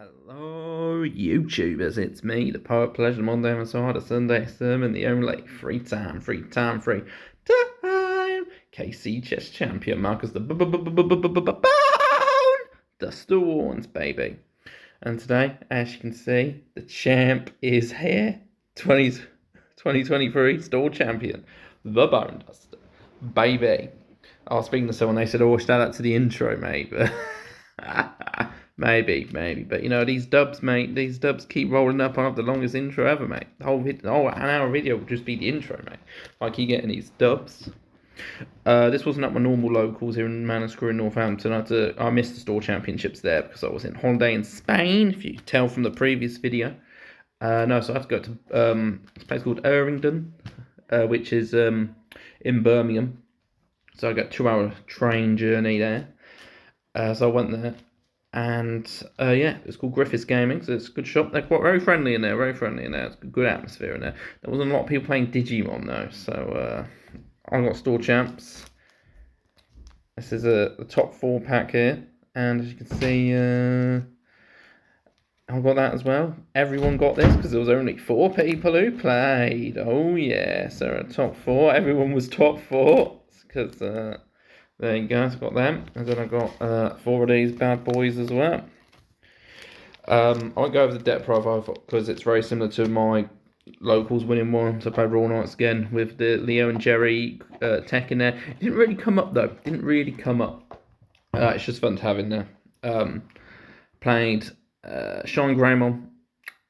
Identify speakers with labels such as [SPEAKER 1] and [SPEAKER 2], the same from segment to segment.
[SPEAKER 1] Hello, YouTubers. It's me, the Poet Pleasure Monday Messiah, the Sunday Sermon, the only free time, KC Chess Champion, Marcus the Bone Duster Warns, baby. And today, as you can see, the champ is here. 2023 Store Champion, the Bone Duster, baby. I was speaking to someone, they said, shout out to the intro, mate. Maybe. But, these dubs, mate, keep rolling up. I have the longest intro ever, mate. The whole an hour video will just be the intro, mate. I keep getting these dubs. This wasn't at my normal locals here in Manuscrew in Northampton. I missed the store championships there because I was in holiday in Spain, if you can tell from the previous video. So I had to go to a place called Irvington, which is in Birmingham. So I got a 2-hour train journey there. So I went there. And it's called Griffiths Gaming, so it's a good shop. They're quite very friendly in there, It's a good atmosphere in there. There wasn't a lot of people playing Digimon though, so I got store champs. This is the top 4 pack here, and as you can see, I got that as well. Everyone got this because there was only 4 people who played. Oh yeah, so top 4. Everyone was top 4 because. There you go, I've got them. And then I've got 4 of these bad boys as well. I won't go over the deck profile because it's very similar to my locals winning one. So I played Raw Knights again with the Leo and Jerry tech in there. It didn't really come up though. It's just fun to have in there. Played Shine Greymon,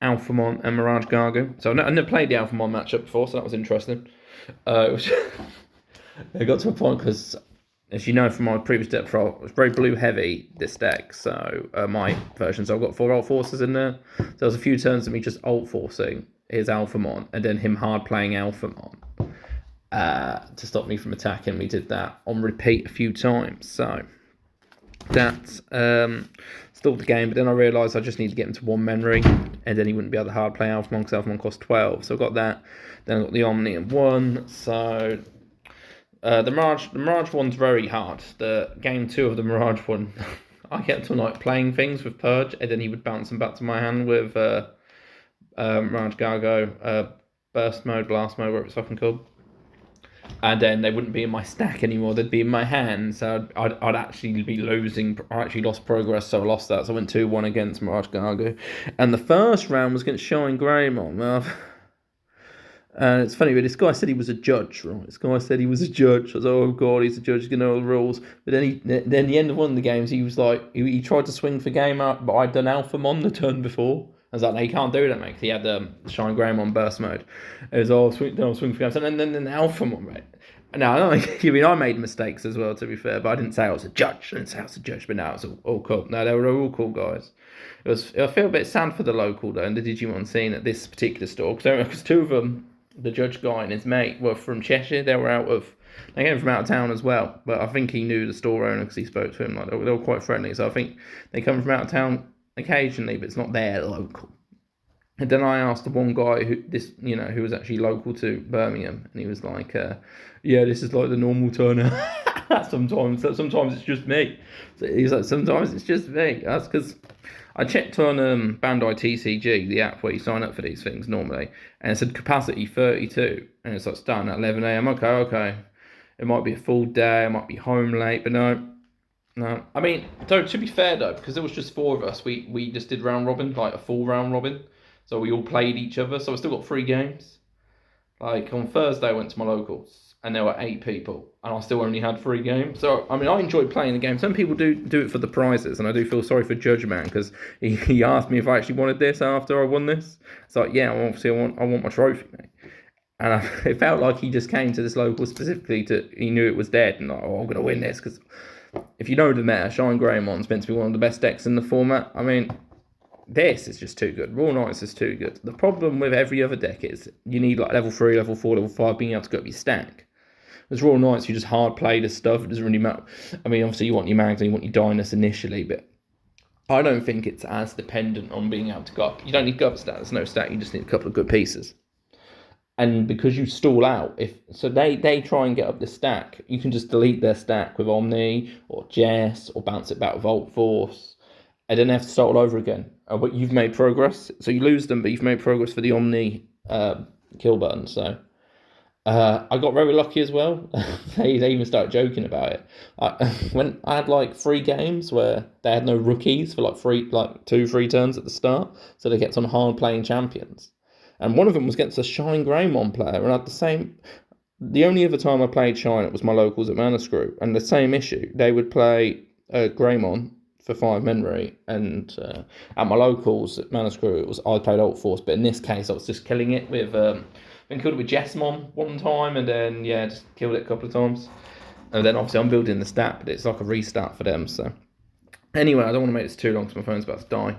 [SPEAKER 1] Alphamon, and Mirage Gargo. So I never played the Alphamon matchup before, so that was interesting. It got to a point because, as you know from my previous deck profile, it was very blue heavy, this deck, so my version. So I've got 4 alt forces in there. So there was a few turns of me just alt forcing his Alphamon, and then him hard playing Alphamon to stop me from attacking. We did that on repeat a few times. So that's stalled the game, but then I realised I just need to get him to 1 memory, and then he wouldn't be able to hard play Alphamon because Alphamon cost 12. So I got that. Then I got the Omni and 1. So the Mirage one's very hard. The game 2 of the Mirage one, I kept on playing things with Purge, and then he would bounce them back to my hand with Mirage Gargo, Burst Mode, Blast Mode, whatever it's fucking called. And then they wouldn't be in my stack anymore, they'd be in my hand, so I'd actually be losing. I actually lost progress, so I lost that. So I went 2-1 against Mirage Gargo. And the first round was against Shine Greymon. And it's funny, but this guy said he was a judge, right? I was like, oh god, he's a judge, he's going to know all the rules. But then the end of one of the games, he was like, he tried to swing for game out, but I'd done Alphamon the turn before. I was like, no, you can't do that, mate. He had Shine Greymon burst mode. It was, swing for game. And then Alphamon, mate. Now, I made mistakes as well, to be fair, but I didn't say I was a judge. But now it's all cool. No, they were all cool guys. I feel a bit sad for the local, though, and the Digimon scene at this particular store, because 2 of them, the judge guy and his mate, were from Cheshire. They came from out of town as well, but I think he knew the store owner because he spoke to him. They were quite friendly, so I think they come from out of town occasionally, but it's not their local. And then I asked the one guy who was actually local to Birmingham, and he was like, "Yeah, this is like the normal turner." Sometimes it's just me. So he's like, "Sometimes it's just me." That's because I checked on Bandai TCG, the app where you sign up for these things normally, and it said capacity 32, and it's like starting at 11 a.m. Okay. It might be a full day, I might be home late, but no. I mean, to be fair though, because there was just 4 of us, we just did round robin, like a full round robin. So we all played each other, so I still got 3 games. Like on Thursday I went to my locals, and there were 8 people, and I still only had 3 games. So I mean, I enjoyed playing the game. Some people do it for the prizes, and I do feel sorry for Judge Man because he asked me if I actually wanted this after I won this. So yeah, obviously I want my trophy, mate. And it felt like he just came to this local specifically he knew it was dead, and like, I'm gonna win this because if you know the meta, Shine Greymon's meant to be one of the best decks in the format. I mean, this is just too good. Raw Knights is too good. The problem with every other deck is you need like level 3, level 4, level 5 being able to go up your stack. With Raw Knights, you just hard play this stuff. It doesn't really matter. I mean, obviously you want your mags and you want your Dynus initially, but I don't think it's as dependent on being able to go up. You don't need to go up stat. There's no stat. You just need a couple of good pieces. And because you stall out, they try and get up the stack, you can just delete their stack with Omni or Jess or bounce it back with Alt Force. And then they have to start all over again. but you've made progress. So you lose them, but you've made progress for the Omni kill button. So I got very lucky as well. They even started joking about it. When I had like 3 games where they had no rookies for like 2-3 turns at the start, so they kept on hard playing champions. And one of them was against a Shine Greymon player, and I had the same. The only other time I played Shine, it was my locals at Mana Screw, and the same issue. They would play Greymon for 5 memory, and at my locals at Mana Screw, I played Alt Force, but in this case, I was just killing it with. Been killed it with Jessmon one time, and then just killed it a couple of times. And then obviously I'm building the stat, but it's like a restart for them. So anyway, I don't want to make this too long because my phone's about to die.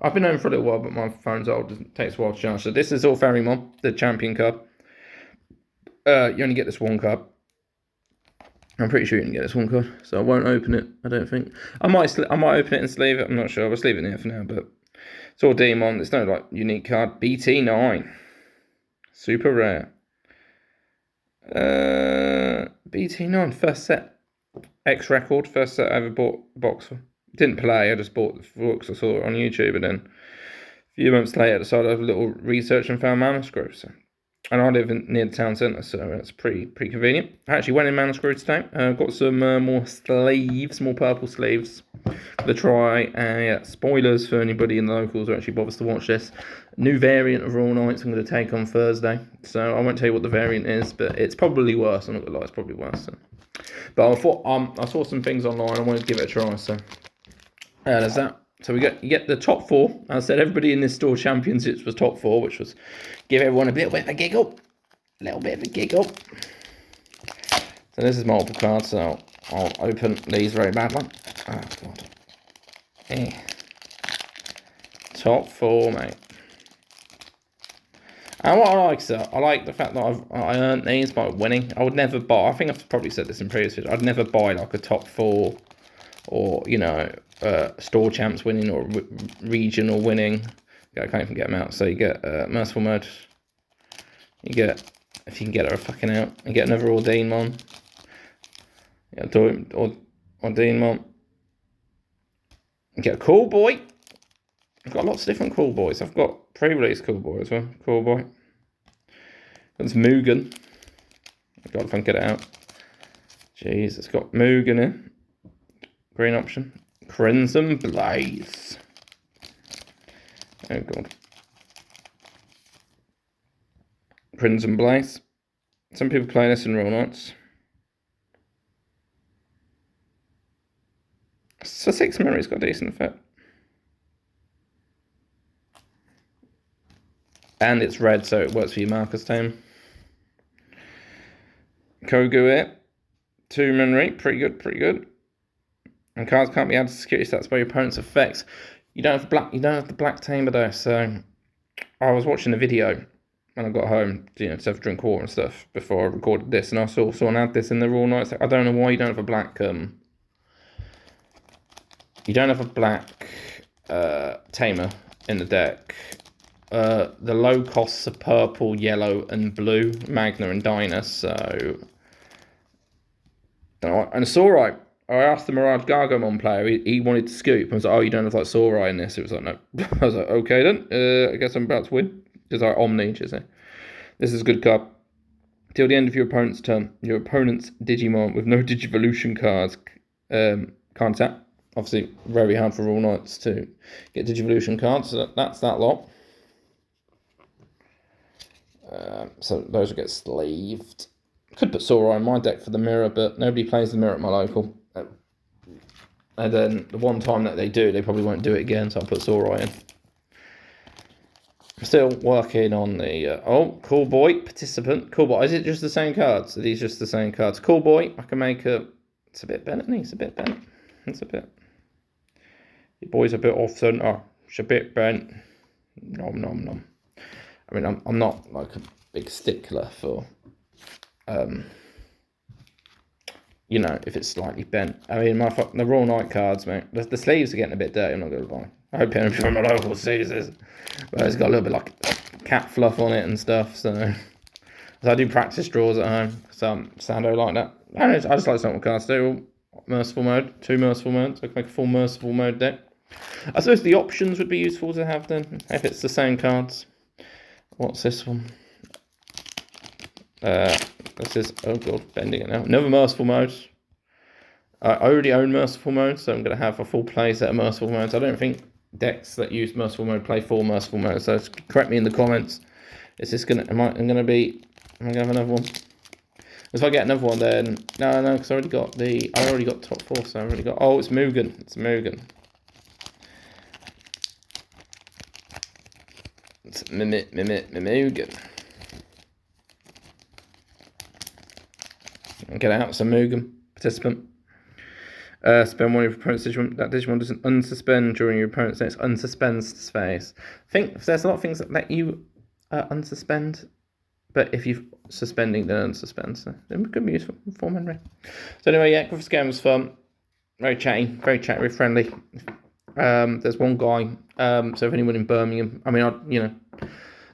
[SPEAKER 1] I've been home for a little while, but my phone's old. It takes a while to charge. So this is all Ferrymon, the champion card. You only get this one card. I'm pretty sure you can get this one card, so I won't open it. I don't think I might open it and sleeve it. I'm not sure. I'll just leave it in here for now. But it's all Digimon. There's no like unique card. BT9. Super rare. BT9, first set. X record, first set I ever bought a box for. Didn't play, I just bought the books. I saw it on YouTube, and then a few months later I decided to have a little research and found Mana Screw. So. And I live near the town centre, so it's pretty convenient. I actually went in Mana Screw today. Got some more sleeves, more purple sleeves for the try. Spoilers for anybody in the locals who actually bothers to watch this. New variant of Raw Knights I'm going to take on Thursday. So I won't tell you what the variant is, but it's probably worse. I'm not going to lie, it's probably worse. So. But I thought I saw some things online. I wanted to give it a try. So there's that. So you get the top 4. As I said, everybody in this store championships was top 4, which was give everyone a little bit of a giggle. A little bit of a giggle. So this is multiple cards, so I'll open these very badly. Oh, God. Top 4, mate. And what I like, sir, I like the fact that I earned these by winning. I would never buy, I think I've probably said this in previous videos, I'd never buy like a top 4 or, store champs winning or regional winning. I can't even get them out. So you get Merciful Mode. You get, if you can get her fucking out, you get another Digimon. Yeah, Digimon. You get a Cool Boy. I've got lots of different Cool Boys. I've got pre-release Cool Boy as well. Cool Boy. There's Mugen. God, if I can get it out. Jeez, it's got Mugen in. Green option. Crimson Blaze. Oh, God. Crimson Blaze. Some people play this in Raw Knights. So 6 memory's got a decent effect. And it's red, so it works for your Marcus team. Kogu 2 memory, pretty good. And cards can't be added to security stats by your opponent's effects. You don't have the black tamer though. So I was watching a video when I got home, to have a drink of water and stuff before I recorded this, and I saw someone add this in the Raw Knights. I don't know why you don't have a black tamer in the deck. The low costs are purple, yellow, and blue, Magna and Dinah. So, and it's alright. I asked the Mirage Gargomon player, he wanted to scoop. I was like, oh, you don't have like Saurai in this? It was like, no. I was like, okay then, I guess I'm about to win. It's like Omni, you say. This is a good card. Till the end of your opponent's turn, your opponent's Digimon with no Digivolution cards can't tap. Obviously, very hard for Raw Knights to get Digivolution cards, so that's that lot. So those will get sleeved. Could put Saurai in my deck for the mirror, but nobody plays the mirror at my local. And then the one time that they do, they probably won't do it again, so I'll put Saurai in. I'm still working on the... Cool Boy, Participant. Cool Boy, is it just the same cards? Are these just the same cards? Cool Boy, I can make a... It's a bit bent, isn't it? It's a bit bent. It's a bit... Your boy's a bit off center. It's a bit bent. Nom, nom, nom. I mean, I'm not like a big stickler for... if it's slightly bent. I mean, the Raw Knight cards, mate. The sleeves are getting a bit dirty, I'm not going to lie. I hope anyone from my local sees this. But it's got a little bit like cat fluff on it and stuff, so I do practice draws at home. So Sando like that. I just like something cards do. Merciful mode, 2 merciful modes. I can make a full merciful mode deck. I suppose the options would be useful to have then, if it's the same cards. What's this one? This is, oh god, bending it now. Another Merciful Mode. I already own Merciful Mode, so I'm going to have a full play set of Merciful Modes. I don't think decks that use Merciful Mode play 4 Merciful Modes, so correct me in the comments. Is this going to, am I going to have another one? If I get another one, then, no, because I already got top 4, so I already got, oh, it's Mugen. It's Mugen. It's Mugen. Get out, some Mugen participant. Spend one of your opponent's Digimon. That Digimon doesn't unsuspend during your opponent's next unsuspends phase. I think there's a lot of things that let you unsuspend, but if you're suspending, then unsuspend. So it could be useful for memory. So anyway, yeah, Griffith's game was fun. Very chatty, very friendly. There's one guy. So if anyone in Birmingham, I mean,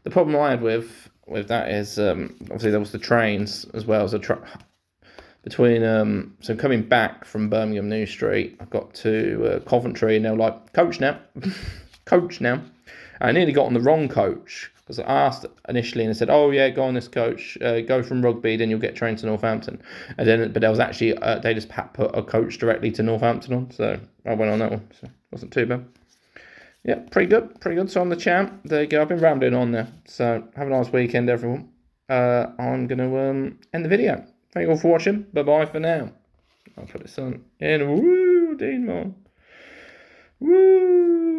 [SPEAKER 1] the problem I had with that is obviously there was the trains as well as between so coming back from Birmingham New Street, I got to Coventry, and they were like, coach now. I nearly got on the wrong coach because I asked initially and they said, oh yeah, go on this coach, go from Rugby, then you'll get trained to Northampton. And then, but there was actually they just put a coach directly to Northampton on, so I went on that one, so it wasn't too bad. Yeah, pretty good. So I'm the champ. There you go. I've been rambling on there. So have a nice weekend, everyone. I'm gonna end the video. Thank you all for watching. Bye-bye for now. I'll put this on in. Woo, Digimon. Woo.